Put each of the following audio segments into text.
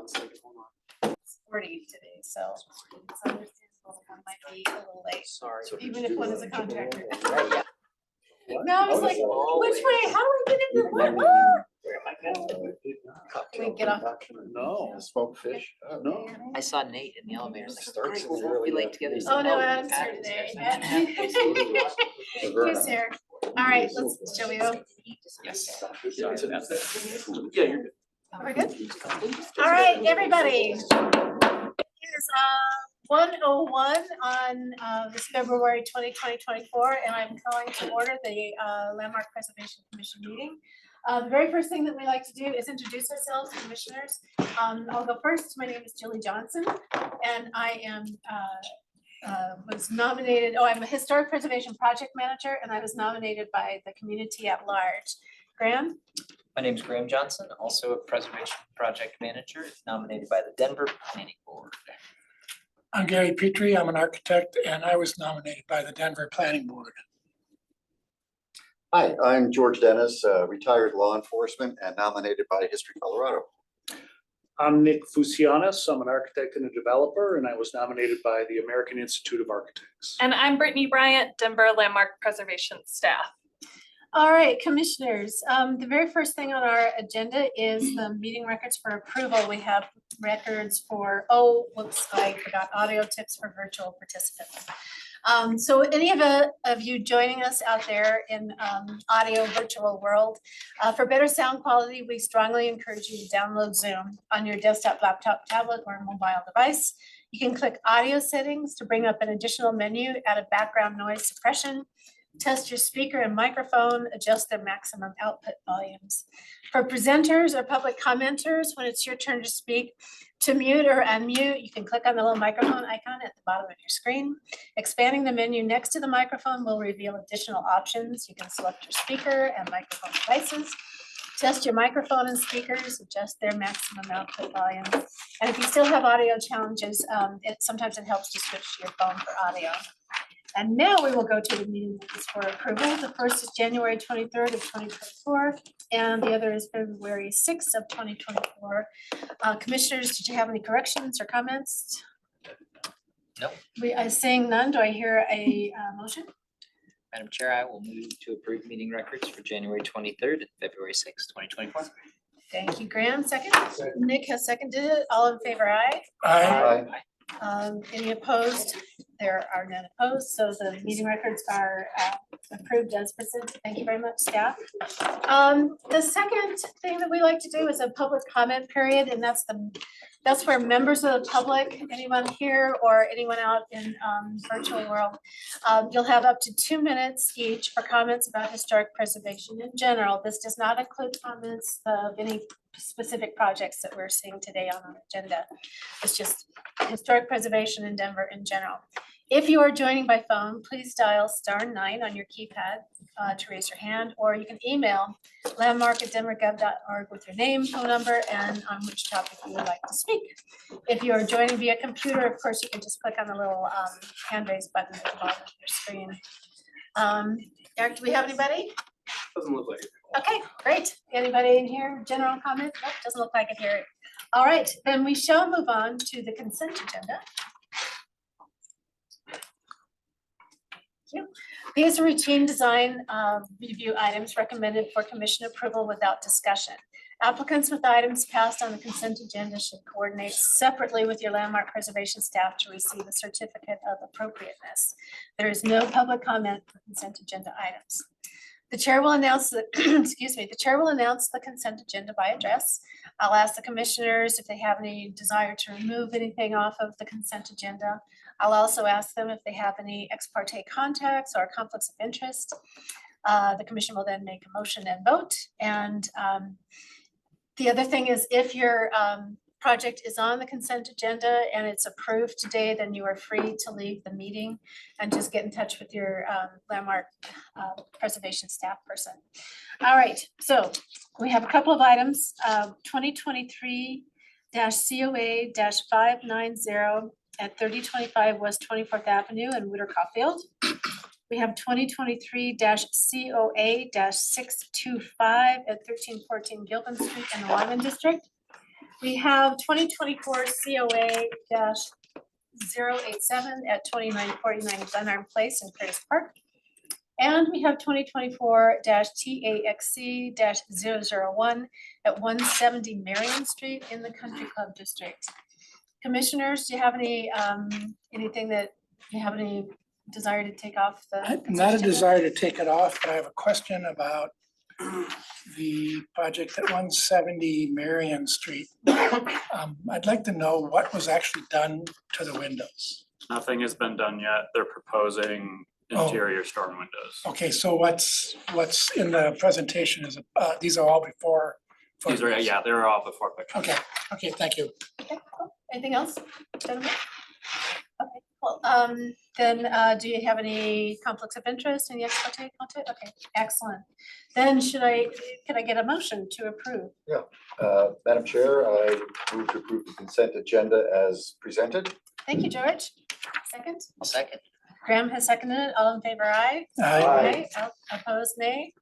It's 40 today, so it's understandable one might be a little late, Sorry. even if one is a contractor. Right, yeah. No, I was like, which way? How do I get into what? We get off. No. Smoked fish? No. I saw Nate in the elevator. Like, we'll be late together. Oh, no, Adam's here today. He's here. All right, shall we go? Yes. Yeah, you're good. We're good? All right, everybody. It is 1:01 on this February 2024, and I'm calling to order the Landmark Preservation Commission meeting. The very first thing that we like to do is introduce ourselves, commissioners. I'll go first. My name is Julie Johnson, and I am was nominated. I'm a historic preservation project manager, and I was nominated by the community at large. Graham? My name is Graham Johnson, also a preservation project manager, nominated by the Denver Planning Board. I'm Gary Petrie. I'm an architect, and I was nominated by the Denver Planning Board. Hi, I'm George Dennis, retired law enforcement and nominated by History Colorado. I'm Nick Fusianis. I'm an architect and a developer, and I was nominated by the American Institute of Architects. And I'm Brittany Bryant, Denver Landmark Preservation staff. All right, commissioners, the very first thing on our agenda is the meeting records for approval. We have records for, I forgot, audio tips for virtual participants. So any of you joining us out there in audio virtual world, for better sound quality, we strongly encourage you to download Zoom on your desktop, laptop, tablet, or mobile device. You can click audio settings to bring up an additional menu, add a background noise suppression, test your speaker and microphone, adjust their maximum output volumes. For presenters or public commenters, when it's your turn to speak, to mute or unmute, you can click on the little microphone icon at the bottom of your screen. Expanding the menu next to the microphone will reveal additional options. You can select your speaker and microphone devices, test your microphone and speakers, adjust their maximum output volume. And if you still have audio challenges, sometimes it helps to switch to your phone for audio. And now we will go to the meeting minutes for approval. The first is January 23rd of 2024, and the other is February 6th of 2024. Commissioners, did you have any corrections or comments? No. Seeing none, do I hear a motion? Madam Chair, I will move to approve meeting records for January 23rd and February 6th, 2024. Thank you, Graham. Second. Nick has seconded it. All in favor, aye. Aye. Any opposed? There are none opposed, so the meeting records are approved as presented. Thank you very much, staff. The second thing that we like to do is a public comment period, and that's where members of the public, anyone here or anyone out in virtual world, you'll have up to 2 minutes each for comments about historic preservation in general. This does not include comments of any specific projects that we're seeing today on our agenda. It's just historic preservation in Denver in general. If you are joining by phone, please dial *9 on your keypad to raise your hand, or you can email landmark@denvergov.org with your name, phone number, and on which topic you would like to speak. If you are joining via computer, of course, you can just click on the little hand raise button at the bottom of your screen. Eric, do we have anybody? Doesn't look like it. Okay, great. Anybody in here? General comment? Nope, doesn't look like it here. All right, then we shall move on to the consent agenda. These are routine design review items recommended for commission approval without discussion. Applicants with items passed on the consent agenda should coordinate separately with your landmark preservation staff to receive a certificate of appropriateness. There is no public comment for consent agenda items. The chair will announce the consent agenda by address. I'll ask the commissioners if they have any desire to remove anything off of the consent agenda. I'll also ask them if they have any ex parte contacts or conflicts of interest. The commission will then make a motion and vote. And the other thing is, if your project is on the consent agenda and it's approved today, then you are free to leave the meeting and just get in touch with your landmark preservation staff person. All right, so we have a couple of items. 2023-COA-590 at 3025 West 24th Avenue in Whittier Caulfield. We have 2023-COA-625 at 1314 Gilpin Street in the Lyman District. We have 2024 COA 087 at 2949 Dunarm Place in Curtis Park. And we have 2024 TAXC 001 at 170 Marion Street in the Country Club District. Commissioners, do you have any, anything that you have any desire to take off the? Not a consent agenda? desire to take it off, but I have a question about the project at 170 Marion Street. I'd like to know what was actually done to the windows. Nothing has been done yet. They're proposing Oh. interior storm windows. Okay, so what's in the presentation is, these are all before. These are, yeah, they're all before pictures. Okay, thank you. Okay, cool. Anything else, gentlemen? Okay, well, then, do you have any conflicts of interest, any ex parte? Okay, excellent. Then could I get a motion to approve? Madam Chair, I move to approve the consent agenda as presented. Thank you, George. Second? I'll second. Graham has seconded it. All in favor, aye? Aye. Opposed, nay?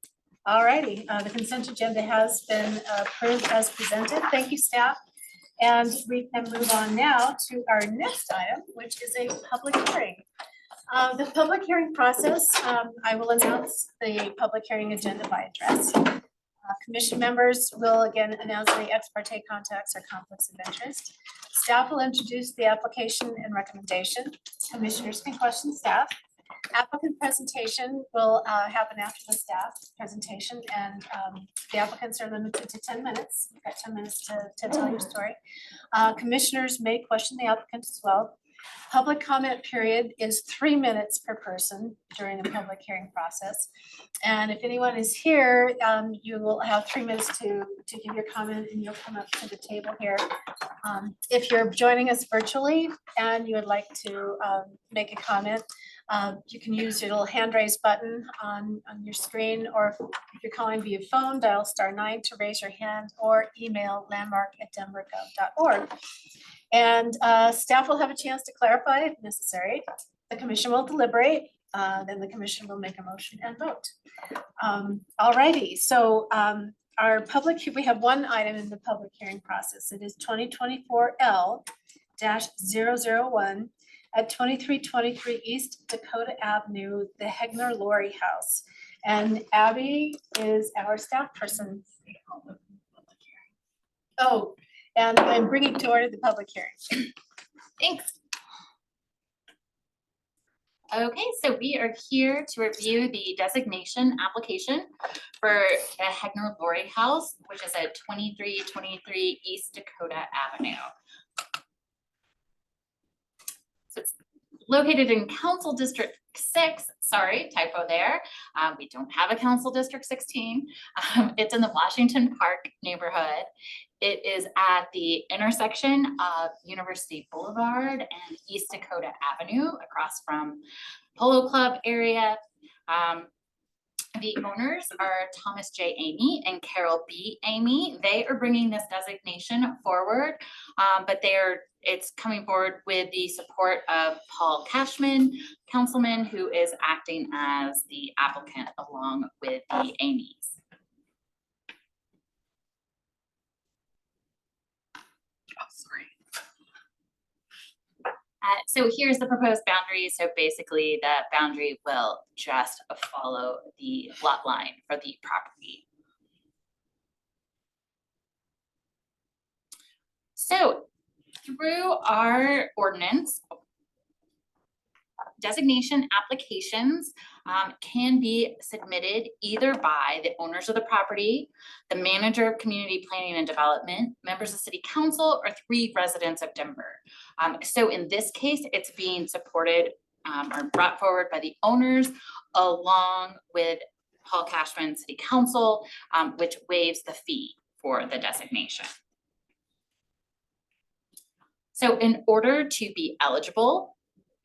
All righty, the consent agenda has been approved as presented. Thank you, staff. And we can move on now to our next item, which is a public hearing. The public hearing process, I will announce the public hearing agenda by address. Commission members will again announce any ex parte contacts or conflicts of interest. Staff will introduce the application and recommendation. Commissioners can question staff. Applicant presentation will happen after the staff presentation, and the applicants are limited to 10 minutes. You've got 10 minutes to tell your story. Commissioners may question the applicant as well. Public comment period is 3 minutes per person during the public hearing process. And if anyone is here, you will have 3 minutes to give your comment, and you'll come up to the table here. If you're joining us virtually and you would like to make a comment, you can use your little hand raise button on your screen, or if you're calling via phone, dial *9 to raise your hand, or email landmark@denvergov.org. And staff will have a chance to clarify if necessary. The commission will deliberate, then the commission will make a motion and vote. Alrighty, so we have one item in the public hearing process. It is 2024 L-001 at 2323 East Dakota Avenue, the Hegner Laurie House. And Abby is our staff person. Oh, and I'm bringing to order the public hearing. Thanks. Okay, so we are here to review the designation application for the Hegner Laurie House, which is at 2323 East Dakota Avenue. So it's located in Council District 6, sorry, typo there. We don't have a Council District 16. It's in the Washington Park neighborhood. It is at the intersection of University Boulevard and East Dakota Avenue, across from Polo Club area. The owners are Thomas J. Amy and Carol B. Amy. They are bringing this designation forward, but it's coming forward with the support of Paul Cashman, councilman, who is acting as the applicant along with the Amy's. So here's the proposed boundary. So basically the boundary will just follow the lot line for the property. So through our ordinance, designation applications can be submitted either by the owners of the property, the manager of community planning and development, members of city council, or 3 residents of Denver. So in this case, it's being supported or brought forward by the owners along with Paul Cashman, city council, which waives the fee for the designation. So in order to be eligible,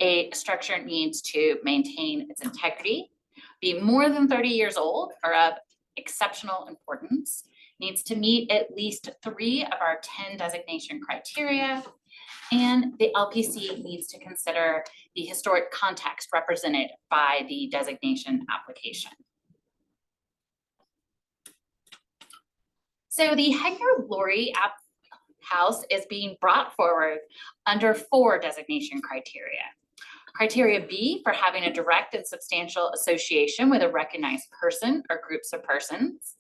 a structure needs to maintain its integrity, be more than 30 years old or of exceptional importance, needs to meet at least 3 of our 10 designation criteria, and the LPC needs to consider the historic context represented by the designation application. So the Hegner Laurie House is being brought forward under 4 designation criteria. Criteria B for having a direct and substantial association with a recognized person or groups of persons.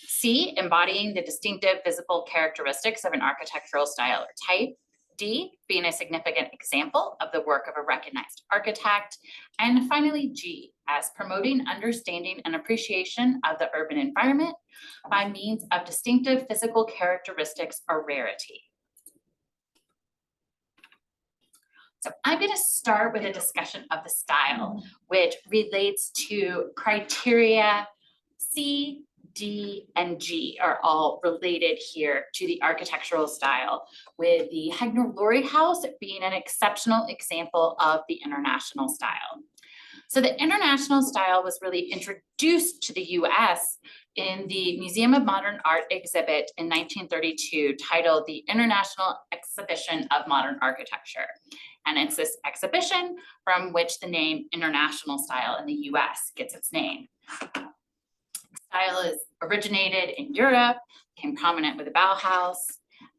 C, embodying the distinctive visible characteristics of an architectural style or type. D, being a significant example of the work of a recognized architect. And finally, G, as promoting understanding and appreciation of the urban environment by means of distinctive physical characteristics or rarity. So I'm going to start with a discussion of the style, which relates to criteria C, D, and G are all related here to the architectural style, with the Hegner-Laurie House being an exceptional example of the international style. So the international style was really introduced to the US in the Museum of Modern Art exhibit in 1932 titled the International Exhibition of Modern Architecture. And it's this exhibition from which the name international style in the US gets its name. Style is originated in Europe, became prominent with the Bauhaus,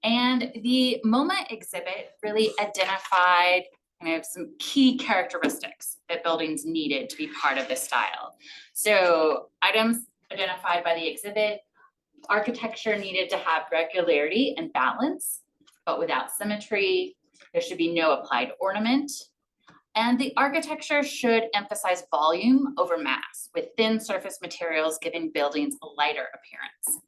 and the MoMA exhibit really identified kind of some key characteristics that buildings needed to be part of this style. So items identified by the exhibit: architecture needed to have regularity and balance, but without symmetry. There should be no applied ornament. And the architecture should emphasize volume over mass, with thin surface materials giving buildings a lighter appearance.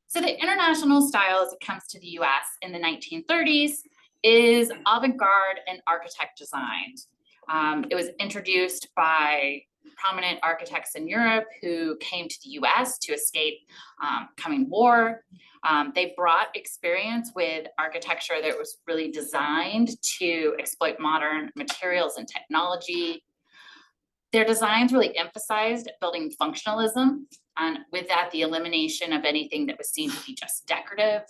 So the international style as it comes to the US in the 1930s is avant-garde and architect designed. It was introduced by prominent architects in Europe who came to the US to escape coming war. They brought experience with architecture that was really designed to exploit modern materials and technology. Their designs really emphasized building functionalism, and with that, the elimination of anything that was seen to be just decorative.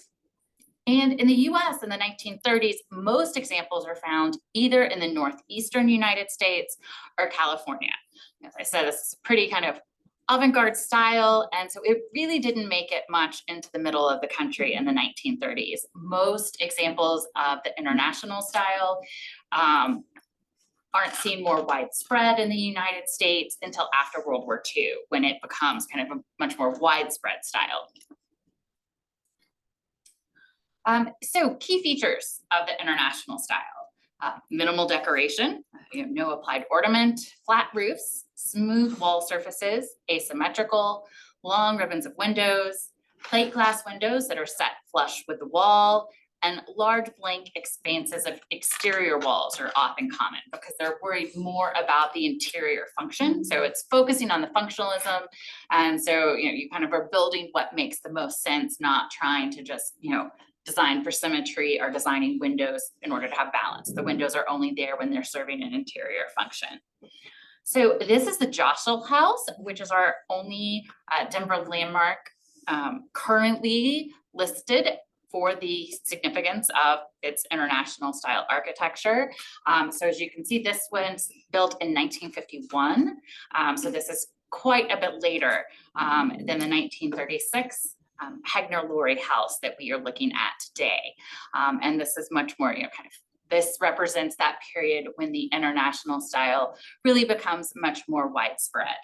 And in the US in the 1930s, most examples are found either in the northeastern United States or California. As I said, this is a pretty kind of avant-garde style, and so it really didn't make it much into the middle of the country in the 1930s. Most examples of the international style aren't seen more widespread in the United States until after World War II, when it becomes kind of a much more widespread style. So key features of the international style: minimal decoration, no applied ornament, flat roofs, smooth wall surfaces, asymmetrical, long ribbons of windows, plate glass windows that are set flush with the wall, and large blank expanses of exterior walls are often common because they're worried more about the interior function. So it's focusing on the functionalism. And so, you kind of are building what makes the most sense, not trying to just, design for symmetry or designing windows in order to have balance. The windows are only there when they're serving an interior function. So this is the Jossel House, which is our only Denver landmark currently listed for the significance of its international style architecture. So as you can see, this one's built in 1951. So this is quite a bit later than the 1936 Hegner-Laurie House that we are looking at today. And this is much more, this represents that period when the international style really becomes much more widespread.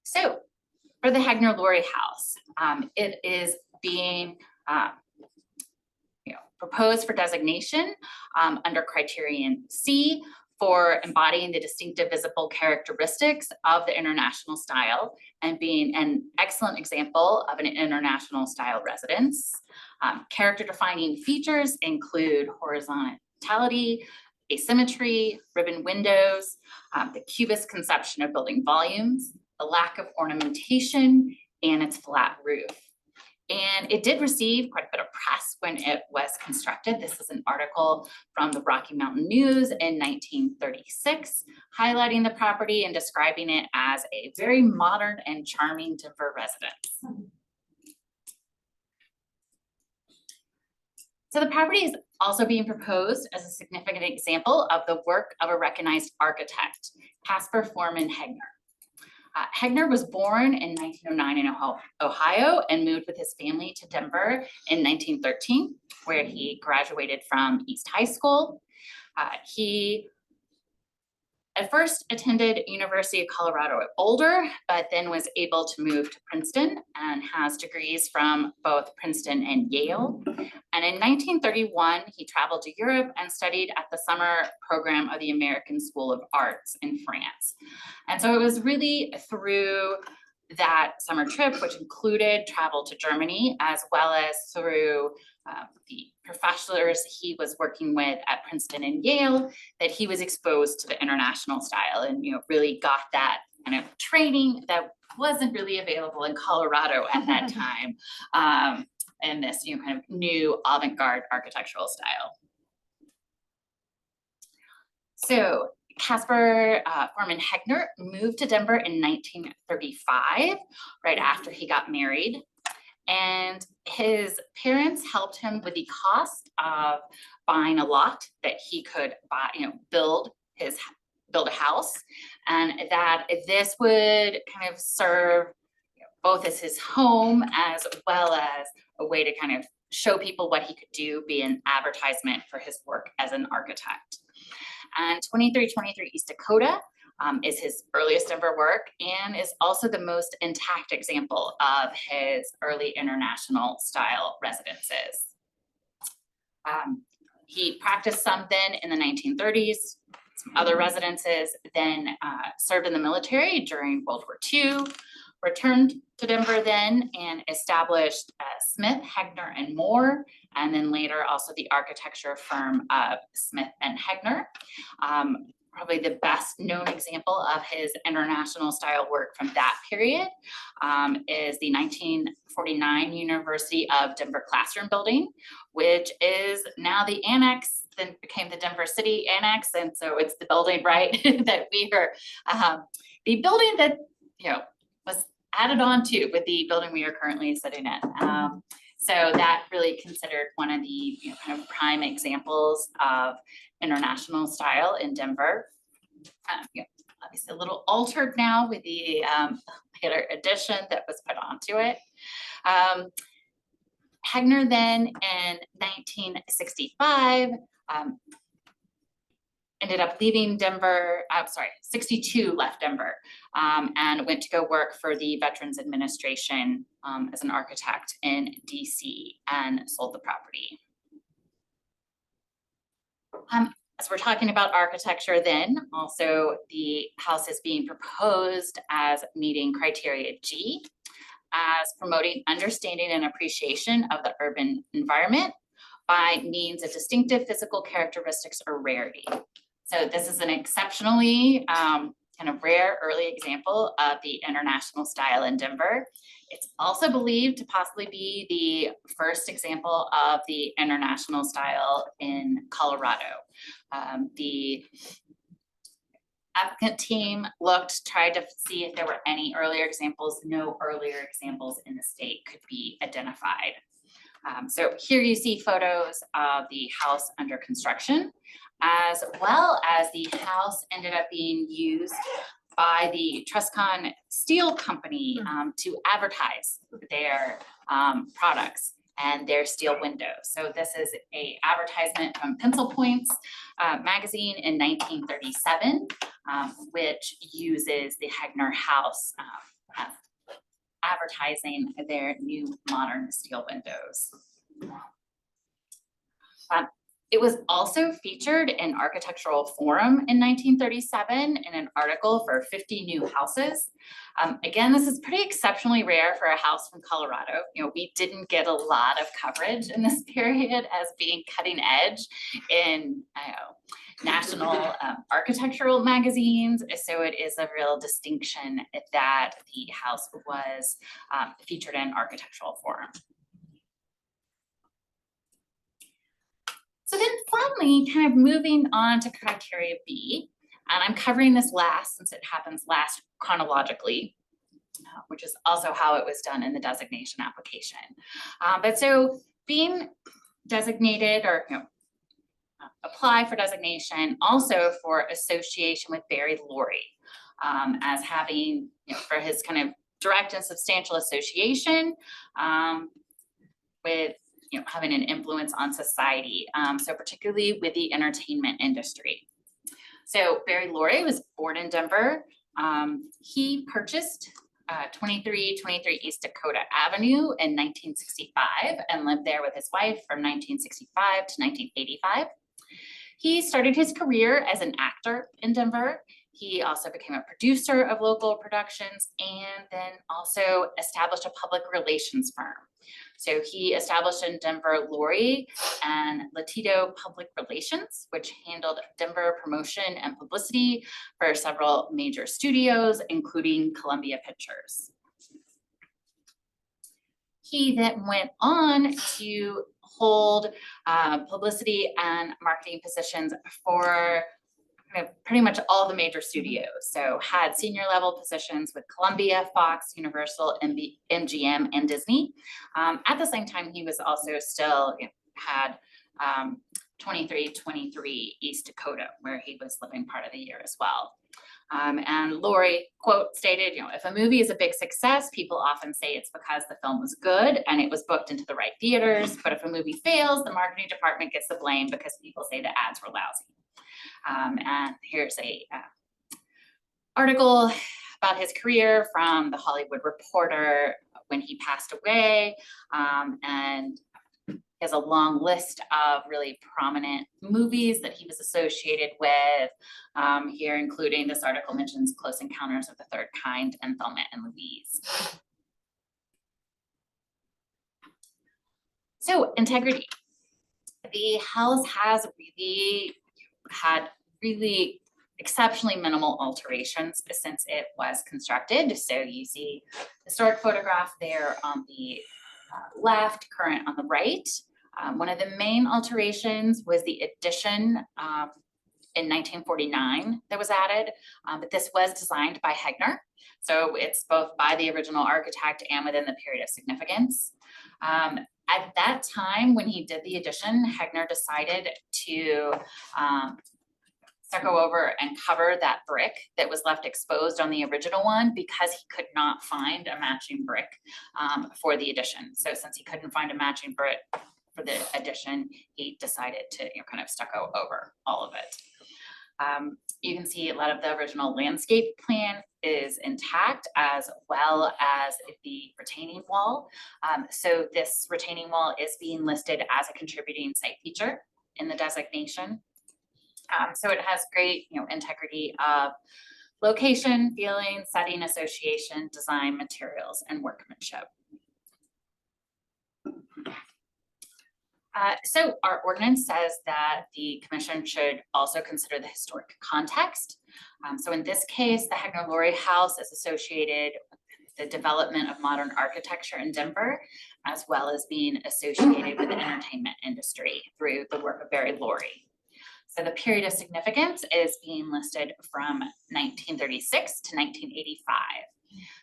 So for the Hegner-Laurie House, it is being proposed for designation under criterion C for embodying the distinctive visible characteristics of the international style and being an excellent example of an international style residence. Character defining features include horizontality, asymmetry, ribbon windows, the cubist conception of building volumes, a lack of ornamentation, and its flat roof. And it did receive quite a bit of press when it was constructed. This is an article from the Rocky Mountain News in 1936, highlighting the property and describing it as a very modern and charming Denver residence. So the property is also being proposed as a significant example of the work of a recognized architect, Caspar Foreman Hegner. Hegner was born in 1909 in Ohio and moved with his family to Denver in 1913, where he graduated from East High School. He at first attended University of Colorado at Boulder, but then was able to move to Princeton and has degrees from both Princeton and Yale. And in 1931, he traveled to Europe and studied at the summer program of the American School of Arts in France. And so it was really through that summer trip, which included travel to Germany, as well as through the professors he was working with at Princeton and Yale, that he was exposed to the international style and, really got that kind of training that wasn't really available in Colorado at that time. And this, kind of new avant-garde architectural style. So Caspar Foreman Hegner moved to Denver in 1935, right after he got married. And his parents helped him with the cost of buying a lot that he could buy, build a house. And that this would kind of serve both as his home as well as a way to kind of show people what he could do, be an advertisement for his work as an architect. And 2323 East Dakota is his earliest Denver work and is also the most intact example of his early international style residences. He practiced some then in the 1930s, some other residences, then served in the military during World War II, returned to Denver then and established Smith, Hegner, and Moore, and then later also the architecture firm of Smith and Hegner. Probably the best known example of his international style work from that period is the 1949 University of Denver Classroom Building, which is now the annex, then became the Denver City Annex. And so it's the building, right, that we are, the building that, was added on to with the building we are currently sitting in. So that really considered one of the kind of prime examples of international style in Denver. Obviously a little altered now with the later addition that was put onto it. Hegner then in 1965 ended up leaving Denver, 62 left Denver and went to go work for the Veterans Administration as an architect in DC and sold the property. As we're talking about architecture then, also the house is being proposed as meeting criteria G, as promoting understanding and appreciation of the urban environment by means of distinctive physical characteristics or rarity. So this is an exceptionally kind of rare early example of the international style in Denver. It's also believed to possibly be the first example of the international style in Colorado. The applicant team tried to see if there were any earlier examples. No earlier examples in the state could be identified. So here you see photos of the house under construction, as well as the house ended up being used by the Truscon Steel Company to advertise their products and their steel windows. So this is a advertisement from Pencil Points magazine in 1937, which uses the Hegner house advertising their new modern steel windows. It was also featured in Architectural Forum in 1937 in an article for 50 new houses. Again, this is pretty exceptionally rare for a house from Colorado. We didn't get a lot of coverage in this period as being cutting edge in national architectural magazines. So it is a real distinction that the house was featured in Architectural Forum. So then finally, kind of moving on to criteria B, and I'm covering this last since it happens last chronologically, which is also how it was done in the designation application. But so being designated or apply for designation also for association with Barry Laurie. as having, for his kind of direct and substantial association with, having an influence on society, so particularly with the entertainment industry. So Barry Laurie was born in Denver. He purchased 2323 East Dakota Avenue in 1965 and lived there with his wife from 1965 to 1985. He started his career as an actor in Denver. He also became a producer of local productions and then also established a public relations firm. So he established in Denver Laurie and Latito Public Relations, which handled Denver promotion and publicity for several major studios, including Columbia Pictures. He then went on to hold publicity and marketing positions for pretty much all the major studios. So had senior level positions with Columbia, Fox, Universal, MGM, and Disney. At the same time, he was also still had 2323 East Dakota, where he was living part of the year as well. And Laurie, quote, stated, if a movie is a big success, people often say it's because the film was good and it was booked into the right theaters. But if a movie fails, the marketing department gets the blame because people say the ads were lousy. And here's a article about his career from the Hollywood Reporter when he passed away. And he has a long list of really prominent movies that he was associated with here, including this article mentions Close Encounters of the Third Kind and Thelma and Louise. So integrity. The house has really had exceptionally minimal alterations since it was constructed. So you see historic photograph there on the left, current on the right. One of the main alterations was the addition in 1949 that was added, but this was designed by Hegner. So it's both by the original architect and within the period of significance. At that time, when he did the addition, Hegner decided to stucco over and cover that brick that was left exposed on the original one because he could not find a matching brick for the addition. So since he couldn't find a matching brick for the addition, he decided to kind of stucco over all of it. You can see a lot of the original landscape plan is intact, as well as the retaining wall. So this retaining wall is being listed as a contributing site feature in the designation. So it has great, integrity of location, feeling, setting, association, design, materials, and workmanship. So our ordinance says that the commission should also consider the historic context. So in this case, the Hegner Laurie House is associated with the development of modern architecture in Denver, as well as being associated with the entertainment industry through the work of Barry Laurie. So the period of significance is being listed from 1936 to 1985.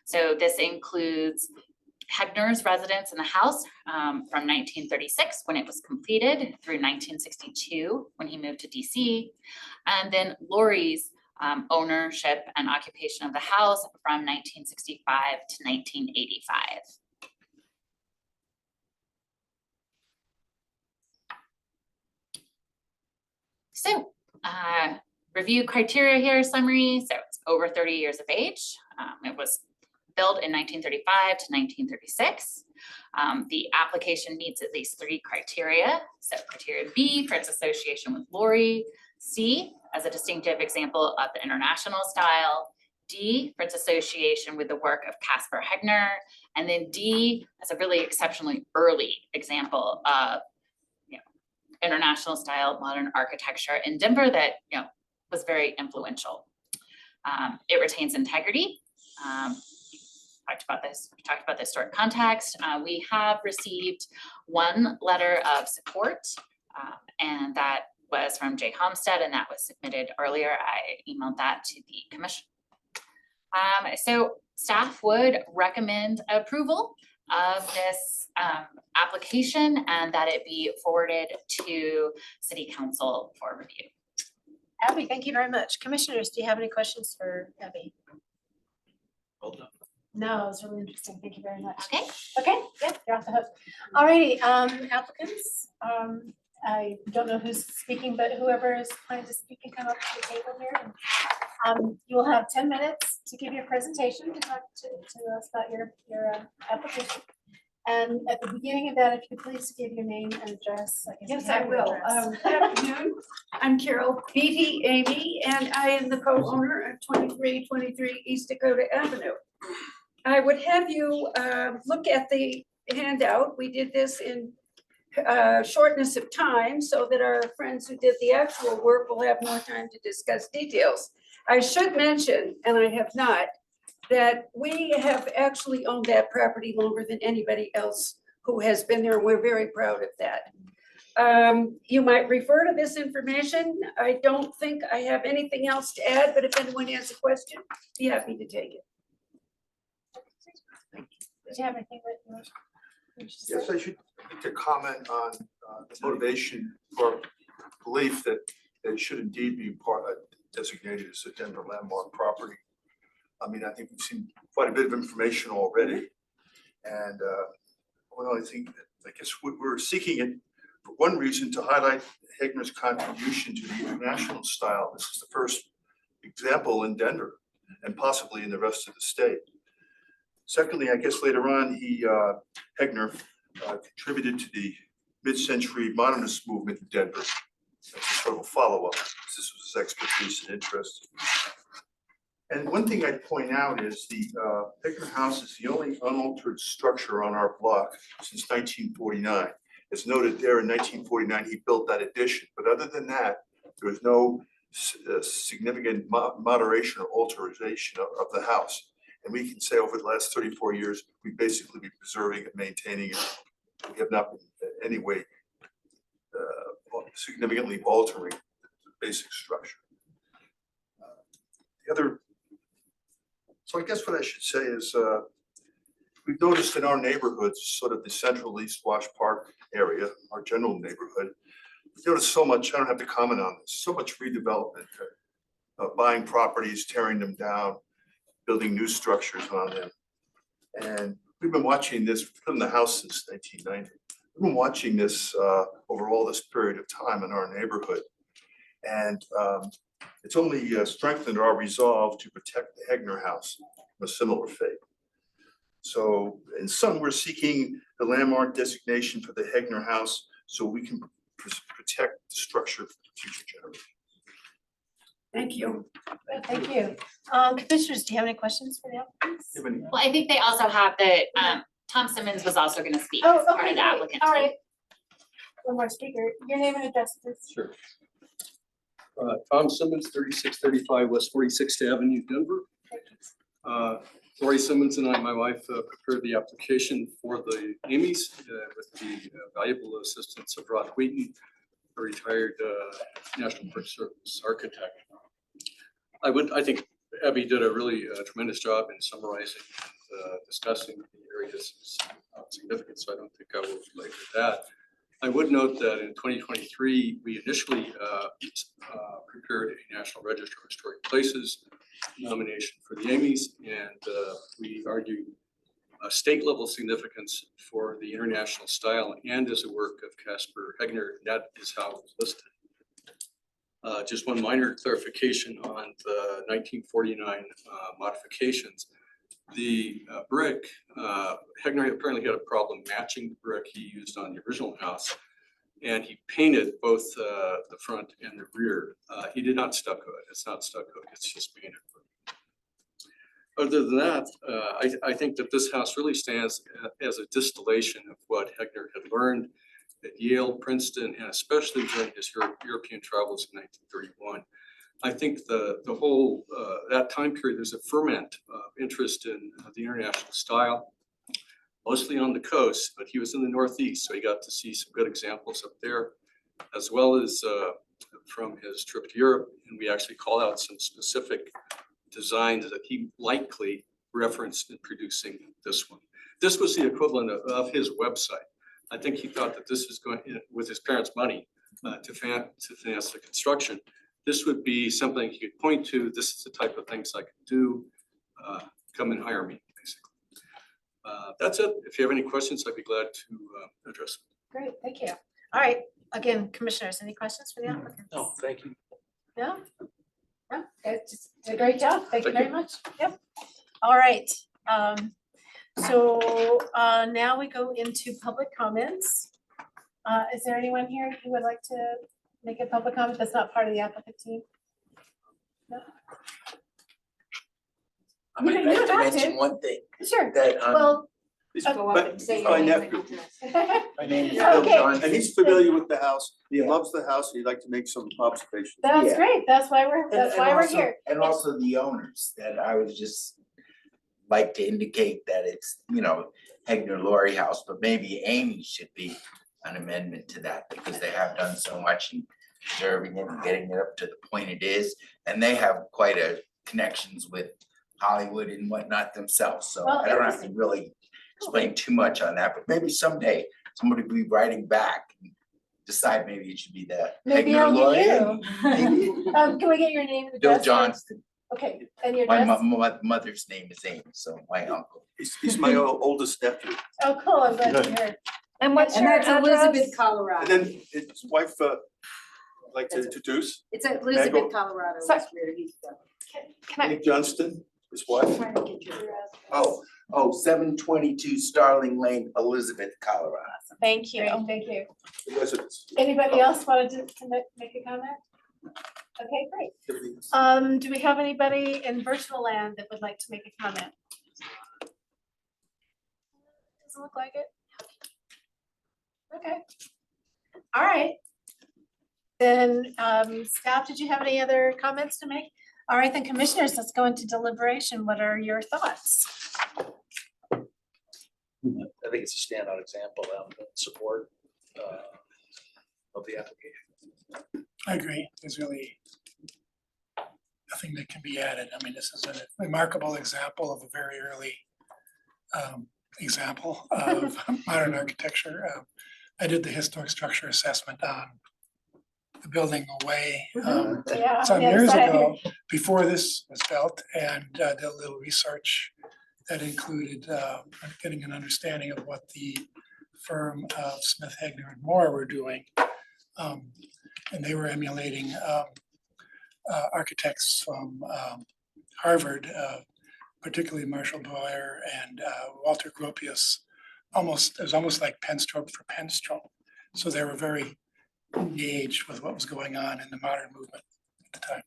So this includes Hegner's residence in the house from 1936 when it was completed through 1962 when he moved to DC, and then Laurie's ownership and occupation of the house from 1965 to 1985. So review criteria here, summary. So it's over 30 years of age. It was built in 1935 to 1936. The application meets at least 3 criteria. So criteria B for its association with Laurie, C as a distinctive example of the international style, D for its association with the work of Caspar Hegner, and then D as a really exceptionally early example of international style modern architecture in Denver that was very influential. It retains integrity. Talked about the historic context. We have received 1 letter of support, and that was from Jay Homestead, and that was submitted earlier. I emailed that to the commission. So staff would recommend approval of this application and that it be forwarded to City Council for review. Abby, thank you very much. Commissioners, do you have any questions for Abby? No, it was really interesting. Thank you very much. Okay, Okay, yeah, you're off the hook. Alrighty, applicants, I don't know who's speaking, but whoever is planning to speak can come up to the table here. You will have 10 minutes to give your presentation, to talk to us about your application. And at the beginning of that, if you could please give your name and address. guess Yes, you have I your will. address. Good afternoon. I'm Carol Beatty Amy, and I am the co-owner of 2323 East Dakota Avenue. I would have you look at the handout. We did this in shortness of time so that our friends who did the actual work will have more time to discuss details. I should mention, and I have not, that we have actually owned that property longer than anybody else who has been there. We're very proud of that. You might refer to this information. I don't think I have anything else to add, but if anyone has a question, be happy to take it. Did you have anything that you wish to say? Yes, I should make a comment on the motivation for belief that it should indeed be designated as a Denver landmark property. I mean, I think we've seen quite a bit of information already. And one other thing that I guess we're seeking it for one reason to highlight Hegner's contribution to the international style. This is the first example in Denver and possibly in the rest of the state. Secondly, I guess later on, Hegner contributed to the mid-century modernist movement in Denver. As a sort of a follow-up, this was his expertise and interest. And one thing I'd point out is the Hegner House is the only unaltered structure on our block since 1949. As noted there, in 1949, he built that addition. But other than that, there was no significant moderation or alteration of the house. And we can say over the last 34 years, we've basically been preserving and maintaining it. We have not been in any way significantly altering the basic structure. So I guess what I should say is we've noticed in our neighborhoods, sort of the central East Wash Park area, our general neighborhood, we've noticed so much, I don't have to comment on this, so much redevelopment, buying properties, tearing them down, building new structures on them. And we've been watching this from the house since 1990. We've been watching this over all this period of time in our neighborhood. And it's only strengthened our resolve to protect the Hegner House from a similar fate. So in sum, we're seeking the landmark designation for the Hegner House so we can protect the structure for future generations. Thank you. Thank you. Commissioners, do you have any questions for the applicants? well, I think they also have the, Tom Simmons was also gonna speak Oh, as part okay, of the great. applicant. All too. right. One more speaker. Your name and address, please. Sure. Tom Simmons, 3635 West 46th Avenue, Denver. Lori Simmons and I, my wife, prepared the application for the Amy's with the valuable assistance of Rod Wheaton, a retired National Park Service architect. I think Abby did a really tremendous job in summarizing and discussing the area's significance, so I don't think I will relate to that. I would note that in 2023, we initially prepared a National Register of Historic Places nomination for the Amy's, and we argued state level significance for the international style and as a work of Caspar Hegner. That is how it was listed. Just one minor clarification on the 1949 modifications. The brick, Hegner apparently had a problem matching the brick he used on the original house, and he painted both the front and the rear. He did not stucco it. It's not stucco, it's just painted. Other than that, I think that this house really stands as a distillation of what Hegner had learned at Yale, Princeton, and especially during his European travels in 1931. I think the whole, that time period, there's a ferment of interest in the international style, mostly on the coast, but he was in the Northeast, so he got to see some good examples up there, as well as from his trip to Europe. And we actually call out some specific designs that he likely referenced in producing this one. This was the equivalent of his website. I think he thought that this is going, with his parents' money, to finance the construction. this would be something he could point to, this is the type of things I can do, come and hire me, basically. That's it. If you have any questions, I'd be glad to address them. Great, thank you. All right, again, commissioners, any questions for the applicant? No, thank you. No? No, guys just did a great job. Thank you Thank very much. Yep. All right. So now we go into public comments. Is there anyone here who would like to make a public comment that's not part of the applicant team? No? I You might don't- you like don't to have to. mention one thing Sure. that, Well, Go up and say My anything. nephew, my name is Yeah, Bill okay. Johnson. and he's familiar with the house, he loves the house, he'd like to make some observations. that's Yeah. great. That's why we're, And- that's and why we're also- here. And also the owners, that I would just like to indicate that it's, you know, Hegner Laurie House, but maybe Amy should be an amendment to that, because they have done so much in preserving it and getting it up to the point it is. And they have quite a connections with Hollywood and whatnot themselves, so Well, I don't have to really explain too much on that, but maybe someday somebody will be writing back and decide maybe it should be the Maybe Hegner I'll Laurie. get you. Maybe. Can we get your name and Bill address? Johnston. Okay, and your My address? mother's name is Amy, so my uncle. He's my oldest nephew, Oh, cool. I'm glad to hear. And what's And your that's address? Elizabeth, Colorado. and then his wife, I'd like to introduce, It's at Elizabeth, Colorado. So- is where he's from. Can I, Nick Johnston, his wife. Trying to get your address. 722 Starling Lane, Elizabeth, Colorado. thank you. Great, thank you. The residents. Anybody else wanted to make a comment? Okay, great. Do we have anybody in virtual land that would like to make a comment? Doesn't look like it. Okay. All right. Then, staff, did you have any other comments to make? All right, then commissioners, let's go into deliberation. What are your thoughts? I think it's a standout example of support of the application. I agree. There's really nothing that can be added. I mean, this is a remarkable example of a very early example of modern architecture. I did the historic structure assessment on the building away Yeah. some yeah, years sorry. ago, before this was built, and did a little research that included getting an understanding of what the firm of Smith, Hegner and Moore were doing. And they were emulating architects from Harvard, particularly Marshall Boyer and Walter Gropius. It was almost like pen stroke for pen stroke. So they were very engaged with what was going on in the modern movement at the time.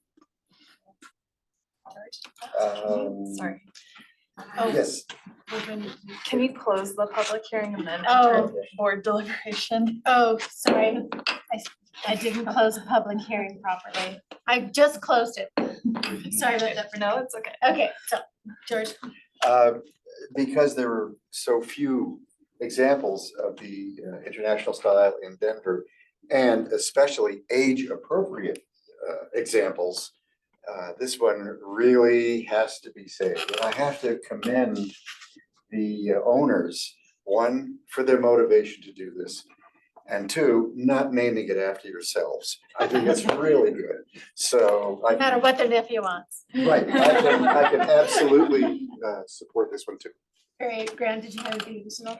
Sorry. Oh, Yes, we're gonna- Can you close the public hearing and then Oh. enter board deliberation? Oh, sorry. I didn't close the public hearing properly. I just closed it. Sorry about that. No, it's okay. Okay, so George, because there were so few examples of the international style in Denver, and especially age-appropriate examples, this one really has to be saved. And I have to commend the owners, one, for their motivation to do this, and two, not naming it after yourselves. I think that's really good. So no matter what their nephew wants. right, I can absolutely support this one too. Great, Grant, did you have anything additional?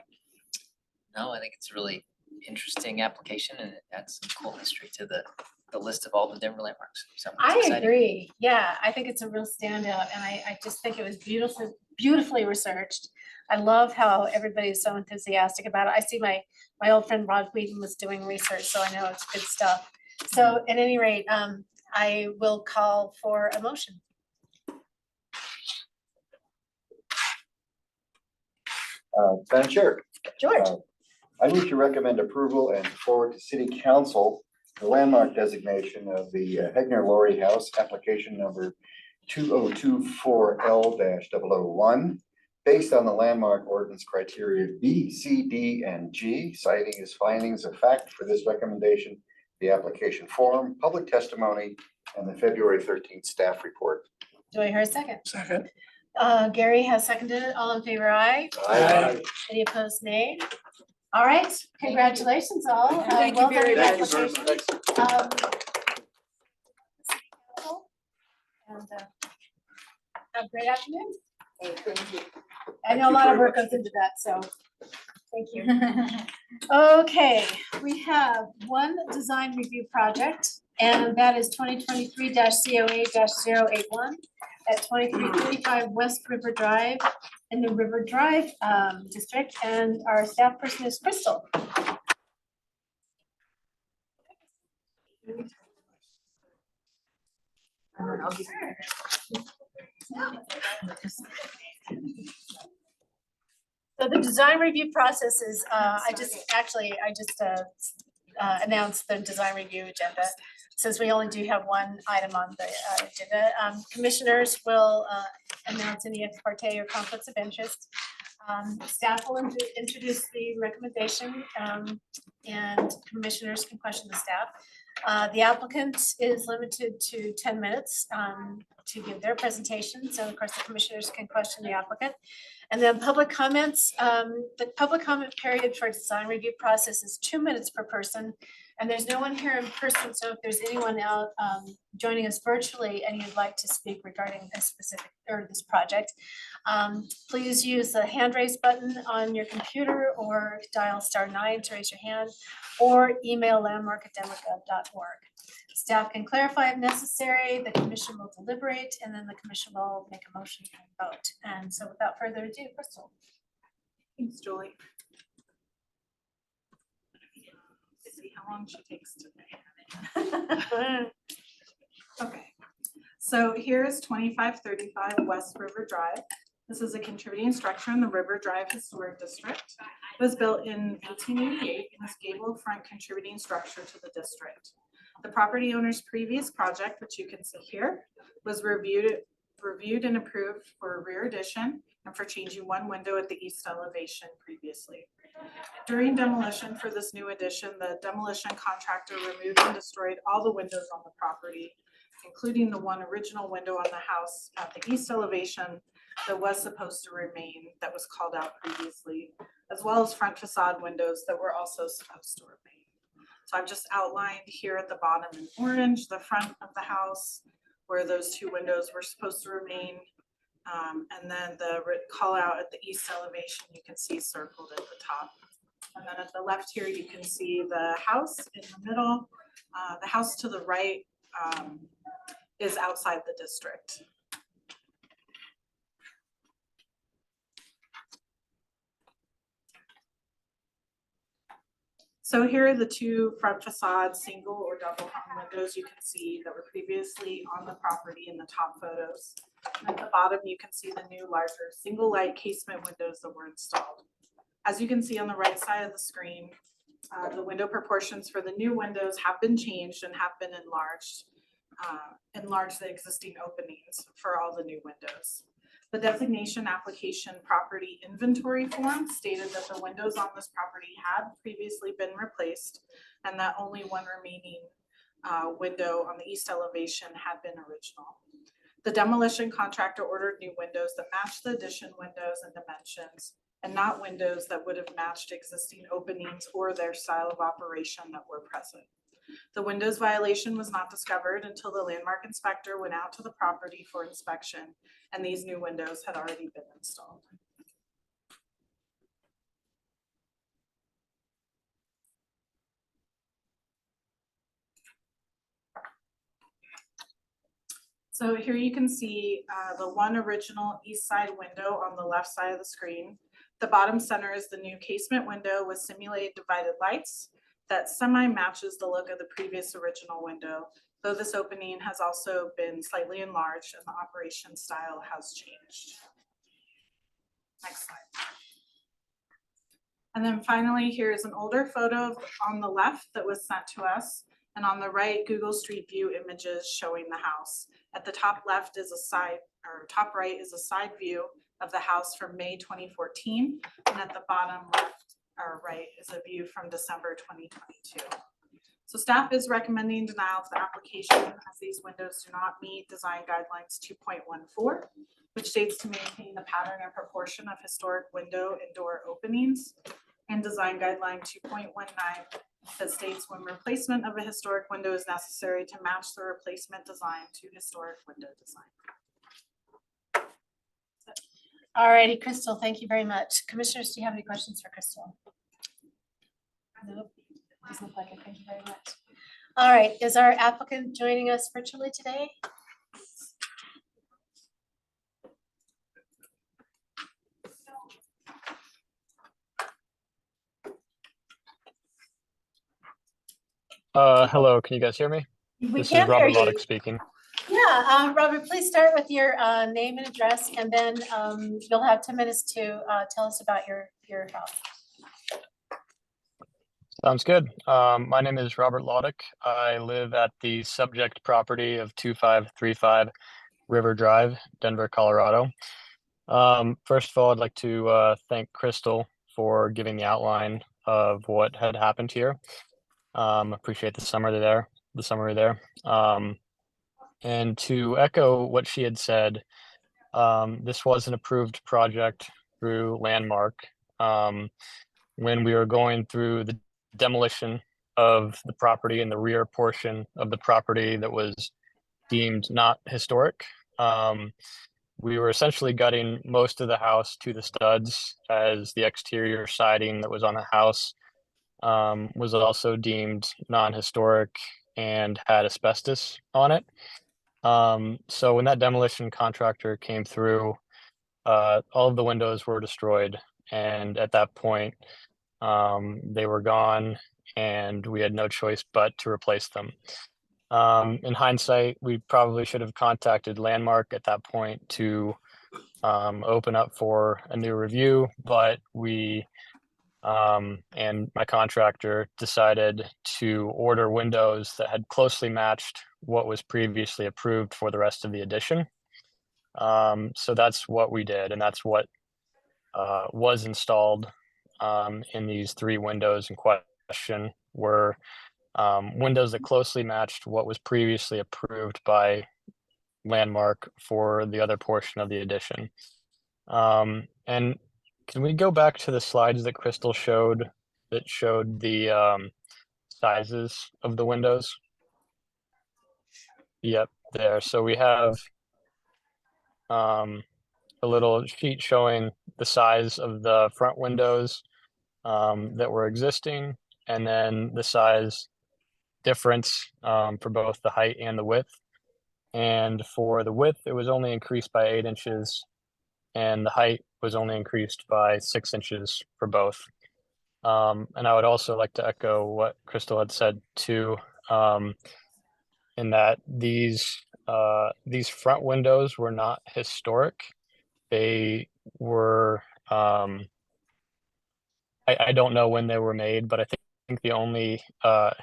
No, I think it's a really interesting application and it adds some cool history to the list of all the Denver landmarks. So it's I exciting. agree. Yeah, I think it's a real standout and I just think it was beautifully researched. I love how everybody is so enthusiastic about it. I see my old friend Rod Whedon was doing research, so I know it's good stuff. So at any rate, I will call for a motion. Madam Chair, George, I move to recommend approval and forward to City Council the landmark designation of the Hegner Laurie House, application number 2024L-001, based on the landmark ordinance criteria B, C, D, and G, citing his findings of fact for this recommendation, the application form, public testimony, and the February 13th staff report. do I hear a second? Second. Gary has seconded it. All in favor, aye. Aye. Any opposed, nay? All right, congratulations all. Thank you Well done very with the much. application. and have a great afternoon. I know a lot of work goes into that, so thank you. Okay, we have one design review project, and that is 2023-COA-081 at 2335 West River Drive in the River Drive district, and our staff person is Crystal. So the design review process is, I just announced the design review agenda. Since we only do have one item on the agenda, commissioners will announce any ex parte or conflicts of interest. Staff will introduce the recommendation, and commissioners can question the staff. The applicant is limited to 10 minutes to give their presentation. So of course the commissioners can question the applicant. And then public comments, the public comment period for design review process is 2 minutes per person. And there's no one here in person, so if there's anyone out joining us virtually and you'd like to speak regarding this specific or this project, please use the hand raise button on your computer or dial *9 to raise your hand, or email landmark@denvergov.org. Staff can clarify if necessary, the commission will deliberate, and then the commission will make a motion and vote. And so without further ado, Crystal. Thanks, Julie. See how long she takes today. Okay, so here is 2535 West River Drive. This is a contributing structure in the River Drive Historic District. It was built in 1888 and is gable front contributing structure to the district. The property owner's previous project, which you can see here, was reviewed and approved for a rear addition and for changing one window at the east elevation previously. During demolition for this new addition, the demolition contractor removed and destroyed all the windows on the property, including the one original window on the house at the east elevation that was supposed to remain, that was called out previously, as well as front facade windows that were also supposed to remain. So I've just outlined here at the bottom in orange, the front of the house where those two windows were supposed to remain. And then the call out at the east elevation, you can see circled at the top. And then at the left here, you can see the house in the middle. The house to the right is outside the district. So here are the two front facade, single or double hung windows you can see that were previously on the property in the top photos. And at the bottom, you can see the new larger single light casement windows that were installed. As you can see on the right side of the screen, the window proportions for the new windows have been changed and have been enlarged the existing openings for all the new windows. The designation application property inventory form stated that the windows on this property had previously been replaced and that only one remaining window on the east elevation had been original. The demolition contractor ordered new windows that matched the addition windows and dimensions, and not windows that would have matched existing openings or their style of operation that were present. The windows violation was not discovered until the landmark inspector went out to the property for inspection, and these new windows had already been installed. So here you can see the one original east side window on the left side of the screen. The bottom center is the new casement window with simulated divided lights that semi-matches the look of the previous original window, though this opening has also been slightly enlarged and the operation style has changed. Next slide. And then finally, here's an older photo on the left that was sent to us, and on the right, Google Street View images showing the house. At the top left is a side, or top right is a side view of the house from May 2014, and at the bottom left or right is a view from December 2022. So staff is recommending denial of the application as these windows do not meet design guidelines 2.14, which states to maintain the pattern and proportion of historic window and door openings, and design guideline 2.19, that states when replacement of a historic window is necessary to match the replacement design to historic window design. All righty, Crystal, thank you very much. Commissioners, do you have any questions for Crystal? Nope, doesn't look like it. Thank you very much. All right, is our applicant joining us virtually today? Hello, can you guys hear me? We This is can hear Robert you. Loddick speaking. Yeah, Robert, please start with your name and address, and then you'll have 10 minutes to tell us about your house. Sounds good. My name is Robert Loddick. I live at the subject property of 2535 River Drive, Denver, Colorado. First of all, I'd like to thank Crystal for giving the outline of what had happened here. Appreciate the summary there. And to echo what she had said, this was an approved project through Landmark. When we were going through the demolition of the property and the rear portion of the property that was deemed not historic, we were essentially gutting most of the house to the studs, as the exterior siding that was on the house was also deemed non-historic and had asbestos on it. So when that demolition contractor came through, all of the windows were destroyed, and at that point, they were gone, and we had no choice but to replace them. In hindsight, we probably should have contacted Landmark at that point to open up for a new review, but we and my contractor decided to order windows that had closely matched what was previously approved for the rest of the addition. So that's what we did, and that's what was installed in these 3 windows in question were windows that closely matched what was previously approved by Landmark for the other portion of the addition. And can we go back to the slides that Crystal showed that showed the sizes of the windows? Yep, there. So we have a little sheet showing the size of the front windows that were existing, and then the size difference for both the height and the width. And for the width, it was only increased by 8 inches, and the height was only increased by 6 inches for both. And I would also like to echo what Crystal had said too, in that these front windows were not historic. They were, I don't know when they were made, but I think the only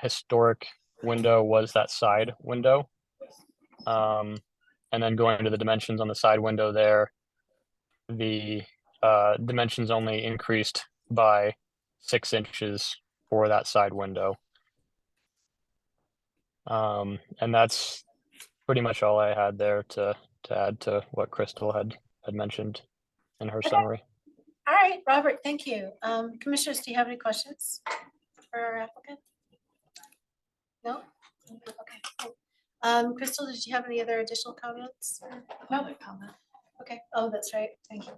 historic window was that side window. And then going to the dimensions on the side window there, the dimensions only increased by 6 inches for that side window. And that's pretty much all I had there to add to what Crystal had mentioned in her summary. All right, Robert, thank you. Commissioners, do you have any questions for our applicant? No? Okay. Crystal, did you have any other additional comments? No comment. Okay. Oh, that's right. Thank you.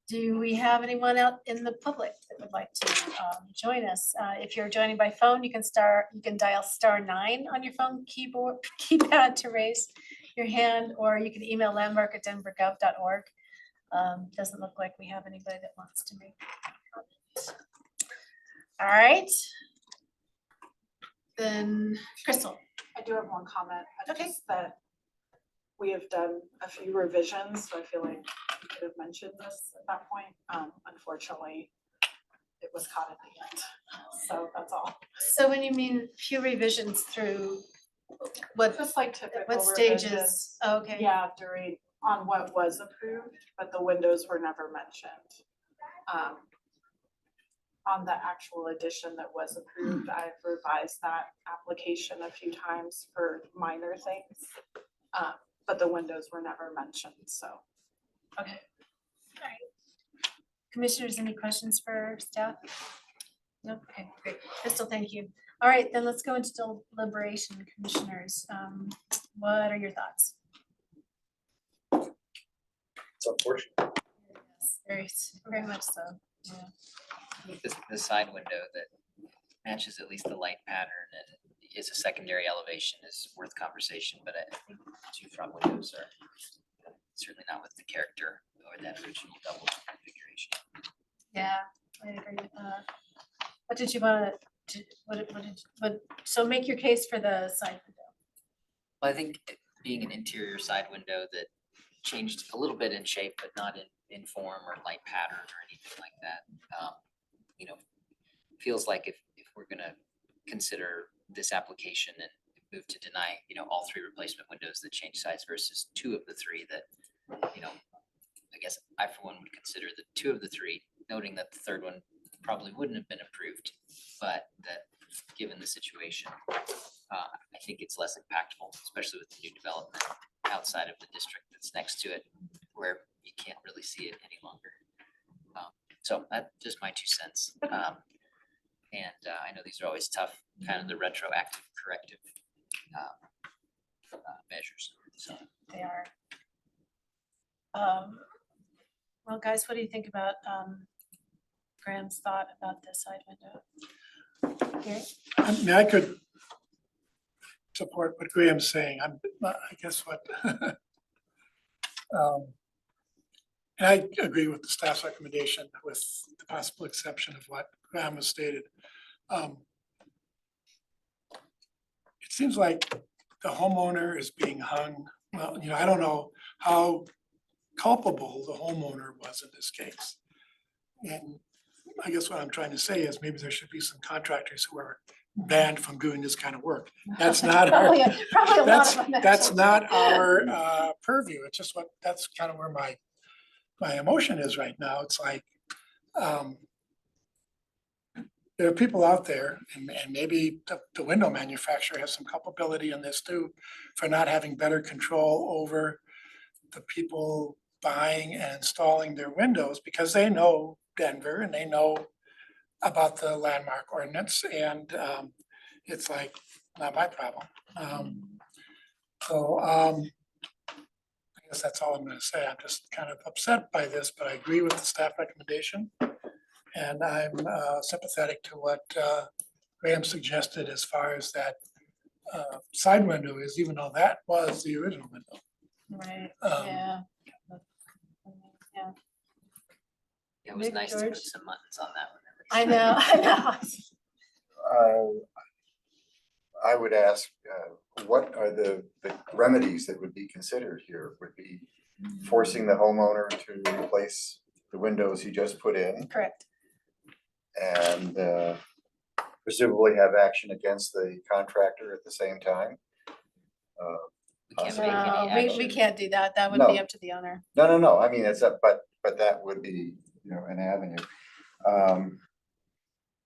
Do we have anyone out in the public that would like to join us? If you're joining by phone, you can dial *9 on your phone keypad to raise your hand, or you can email landmark@denvergov.org. Doesn't look like we have anybody that wants to make comments. All right. Then Crystal. I do have one comment. Okay. Just that we have done a few revisions, so I feel like we could have mentioned this at that point. Unfortunately, it was caught at the end, so that's all. So when you mean few revisions through what, Just like typical what revisions. stages? Oh, okay. Yeah, on what was approved, but the windows were never mentioned. On the actual addition that was approved, I've revised that application a few times for minor things. But the windows were never mentioned, so. Okay. All right. Commissioners, any questions for staff? Okay, great. Crystal, thank you. All right, then let's go into deliberation, commissioners. What are your thoughts? It's unfortunate. Yes, very much so. Yeah. I think the side window that matches at least the light pattern and is a secondary elevation is worth conversation, but I think the two front windows are certainly not with the character or that original double configuration. Yeah, I agree with that. What did you want to, so make your case for the side window. Well, I think it being an interior side window that changed a little bit in shape, but not in form or light pattern or anything like that. You know, feels like if we're gonna consider this application and move to deny, you know, all three replacement windows that change size versus two of the three that, you know, I guess I for one would consider the two of the three, noting that the third one probably wouldn't have been approved, but that given the situation, I think it's less impactful, especially with the new development outside of the district that's next to it, where you can't really see it any longer. So that's just my 2 cents. And I know these are always tough, kind of the retroactive corrective measures, so. They are. Well, guys, what do you think about Graham's thought about the side window? Gary? I mean, I could support what Graham's saying. I guess what. And I agree with the staff's recommendation with the possible exception of what Graham has stated. It seems like the homeowner is being hung, well, you know, I don't know how culpable the homeowner was in this case. And I guess what I'm trying to say is maybe there should be some contractors who are banned from doing this kind of work. That's not our, Probably a lot of them. that's actually. not our purview. It's just that's kind of where my emotion is right now. It's like, there are people out there, and maybe the window manufacturer has some culpability in this too, for not having better control over the people buying and installing their windows, because they know Denver and they know about the landmark ordinance, and it's like, not my problem. I guess that's all I'm gonna say. I'm just kind of upset by this, but I agree with the staff recommendation. And I'm sympathetic to what Graham suggested as far as that side window is, even though that was the original window. Right, Um, yeah. Yeah, It was Nick, nice to George? put some buttons on that one. I know, I know. I would ask, what are the remedies that would be considered here? Would be forcing the homeowner to replace the windows he just put in Correct. and presumably have action against the contractor at the same time? We can't Possibly. make any No, we action. can't do that. That would be No. up to the owner. No, I mean, it's up, but that would be, you know, an avenue.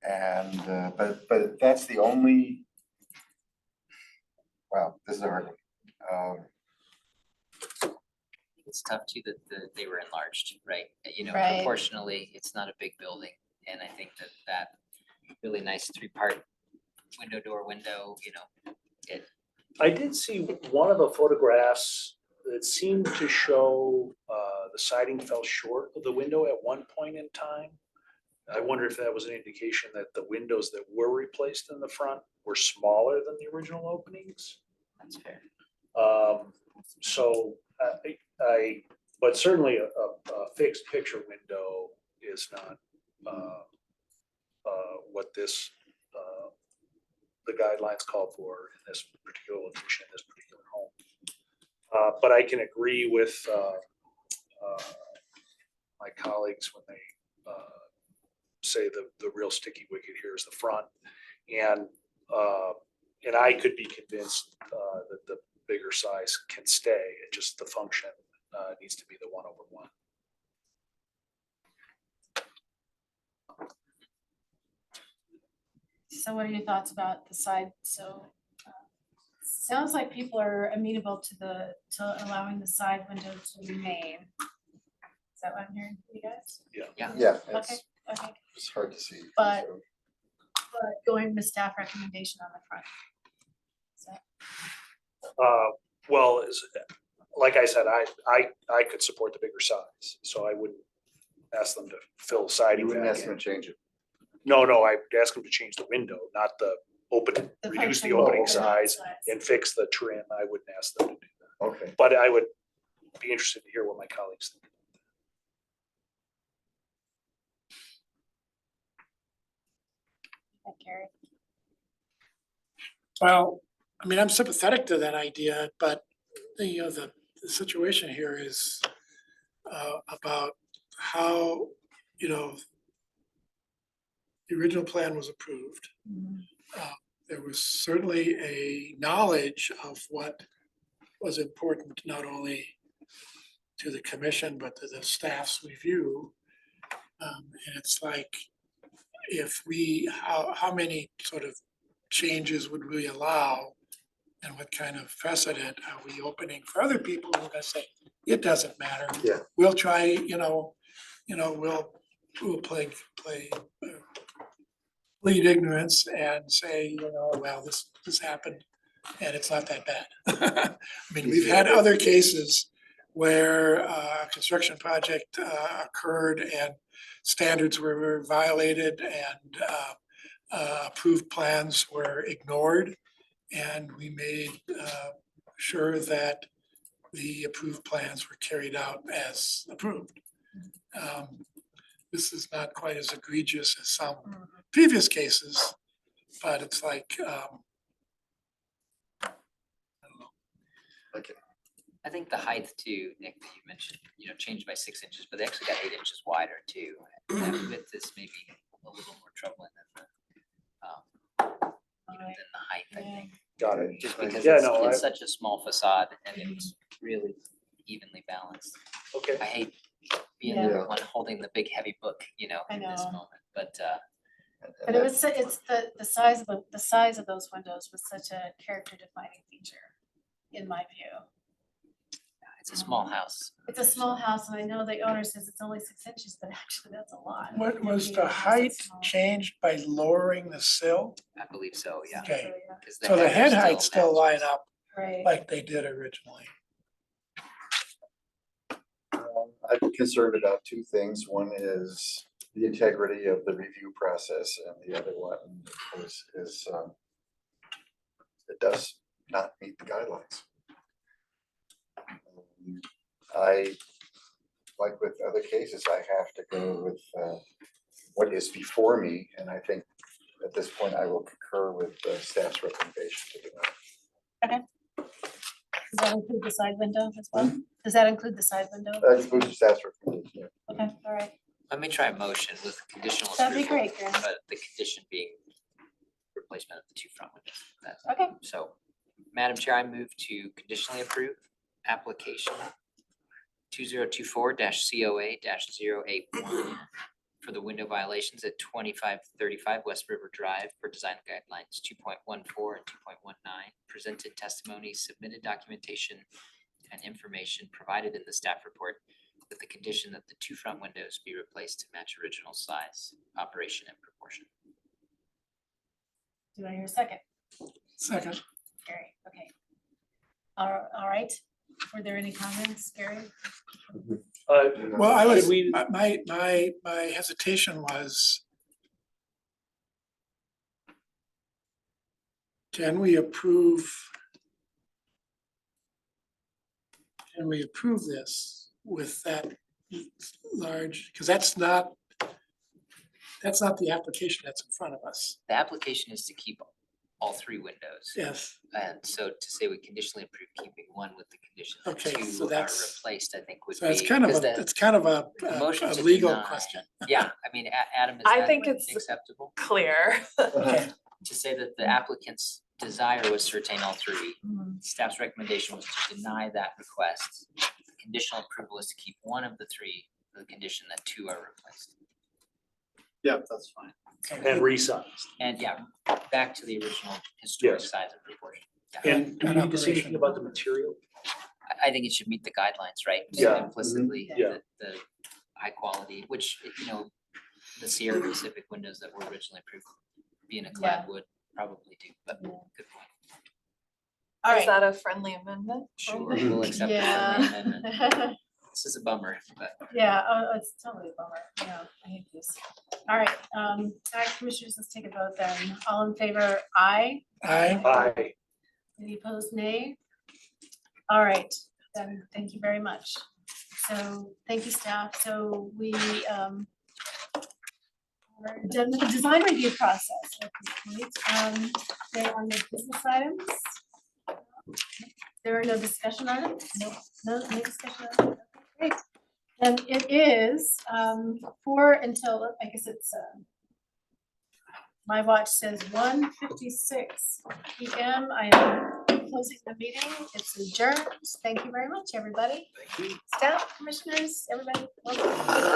But that's the only, wow, this is a hard one. It's tough too that they were enlarged, right? You know, Right. proportionally, it's not a big building. And I think that really nice 3-part window, you know, I did see one of the photographs that seemed to show the siding fell short of the window at one point in time. I wonder if that was an indication that the windows that were replaced in the front were smaller than the original openings. that's fair. So but certainly a fixed picture window is not what this, the guidelines call for in this particular location, this particular home. But I can agree with my colleagues when they say the real sticky wicket here is the front. And I could be convinced that the bigger size can stay. It just, the function needs to be the 1/1. So what are your thoughts about the side? So sounds like people are amenable to allowing the side window to remain. Is that what I'm hearing from you guys? Yeah, Okay, it's okay. hard to see. But- so. going with staff recommendation on the front. So, Well, like I said, I could support the bigger size, so I wouldn't ask them to fill You siding wouldn't back ask them in. to change it. No, I'd ask them to change the window, not the opening, the reduce the functional opening window size and fix the trim. I wouldn't ask them to do that. Okay. But I would be interested to hear what my colleagues think. Gary. Well, I mean, I'm sympathetic to that idea, but the situation here is about how, the original plan was approved. There was certainly a knowledge of what was important, not only to the commission, but to the staff's review. And it's like, how many sort of changes would we allow? And what kind of precedent are we opening for other people who are gonna say, it doesn't matter. Yeah. We'll try, we'll play plead ignorance and say, well, this happened and it's not that bad. I mean, we've had other cases where a construction project occurred and standards were violated and approved plans were ignored. And we made sure that the approved plans were carried out as approved. This is not quite as egregious as some previous cases, but it's like, I think the height too, Nick, that you mentioned, changed by 6 inches, but they actually got 8 inches wider too. That width is maybe a little more troubling than the height, I think. Got it. Just because Yeah, it's, no, it's such a small facade and it was really evenly balanced. Okay. I hate being Yeah. the one holding the big heavy book, I in this know. moment, but But it was, it's the size of those windows was such a character defining feature, in my view. it's a small house. It's a small house and I know the owner says it's only 6 inches, but actually that's a lot. what was Being the a house height that's small. changed by lowering the sill? I believe so, yeah. Okay, 'Cause so the head header heights still line matches. up Right. like they did originally. I'm concerned about two things. One is the integrity of the review process, and the other one is it does not meet the guidelines. I, like with other cases, I have to go with what is before me, and I think at this point I will concur with the staff's recommendation to deny. Does that include the side window as well? Does that include the side window? That includes the staff's recommendation. Okay, all right. Let me try a motion with conditional That'd be approval, great, Karen. but the condition being replacement of the 2 front windows. That's- Okay. So, Madam Chair, I move to conditionally approve application 2024-COA-081 for the window violations at 2535 West River Drive for design guidelines 2.14 and 2.19. Presented testimony, submitted documentation, and information provided in the staff report with the condition that the 2 front windows be replaced to match original size, operation, and proportion. Do I hear a second? Second. Gary, okay. All right. Were there any comments, Gary? Well, I Could was, we- my hesitation was, can we approve this with that large, because that's not the application that's in front of us. The application is to keep all 3 windows. Yes, And so to say we conditionally approve keeping one with the condition that Okay, 2 so are that's- replaced, I think would so be. it's kind of because a, it's kind of a motion a to legal deny- question. Yeah, I mean, Adam, is I that think it's acceptable? clear. Okay, To say that the applicant's desire was to retain all 3, Mm-hmm. staff's recommendation was to deny that request. The conditional approval is to keep one of the 3, the condition that 2 are replaced. Yeah, that's fine. And resized. And yeah, back to the original historic Yes. size and proportion. Yeah. And do we need to say anything about the material? I think it should meet the guidelines, right? Yeah. Implicitly, Yeah. the high quality, which, the Sierra Pacific windows that were originally approved being a clad wood, probably do, but good point. All Is right. that a friendly amendment? Sure, we'll accept the friendly amendment. This is a bummer, but Yeah, it's totally a bummer. Yeah, I hate this. All right, commissioners, let's take a vote then. All in favor, aye. Aye. Any opposed, nay? All right, then, thank you very much. So, thank you, staff. So we are done with the design review process. at this point. There are no business items. There are no discussion items? No discussion items? Okay, great. And it is 4 until, I guess it's, my watch says 1:56 PM. I am closing the meeting. It's adjourned. Thank you very much, everybody. Staff, commissioners, everybody. Welcome.